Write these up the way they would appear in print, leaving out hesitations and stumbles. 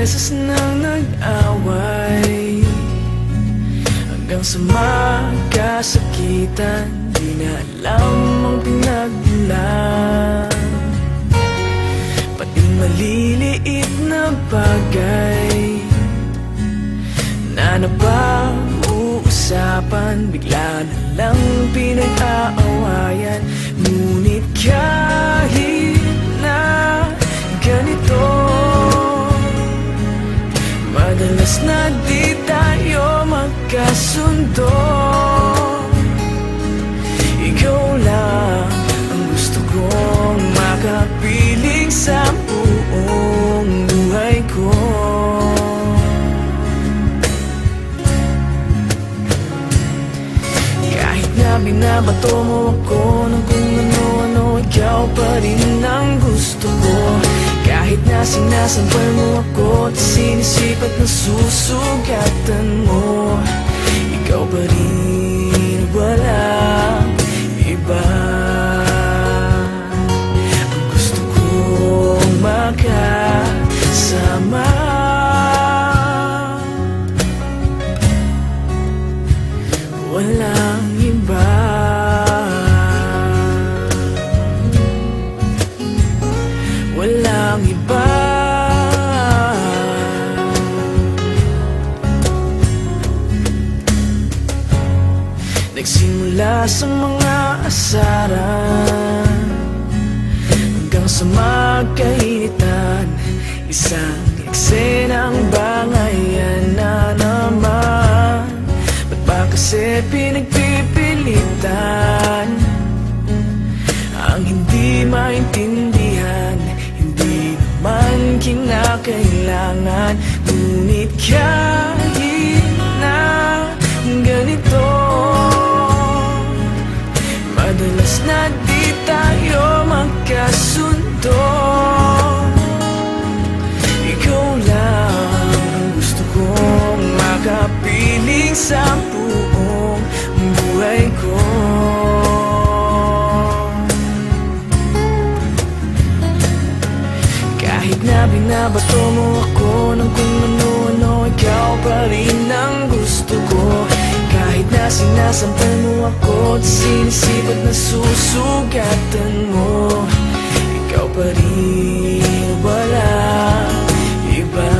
beses nang nag-away, hanggang sa magkasakitan. Di na alam ang pinagmulan, pati maliliit na bagay na napag-uusapan, bigla na lang pinag-aawayan. Ngunit kahit na ganito, madalas na di tayo magkasundo. Ikaw lang ang gusto kong makapiling sa buong buhay ko. Kahit na binabato mo ako ng kung ano-ano, ikaw pa rin ang gusto ko. Kahit na sinasampal mo ako at sinisip at nasusugatan mo, ikaw pa rin, walang iba. Ang gusto kong makasama, walang iba. Walang iba. Nagsimula sa mga asaran, hanggang sa magkainitan, isang eksenang bangayan na naman. Ba't ba kasi pinagpipilitan ang hindi maintindihan? Hindi naman kinakailangan. Ngunit kahit na ganito, madalas na di tayo magkasundo. Ikaw lang ang gusto kong makapiling sa buong buhay ko. Kahit na binabato mo ako ng kung ano-ano, ikaw pa rin ang gusto ko. Kahit na sinasampal mo ako at sinisip at nasusugatan mo, ikaw pa rin, walang iba.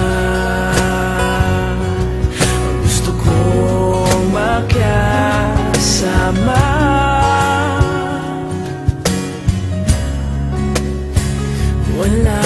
Ang gusto kong makasama, wala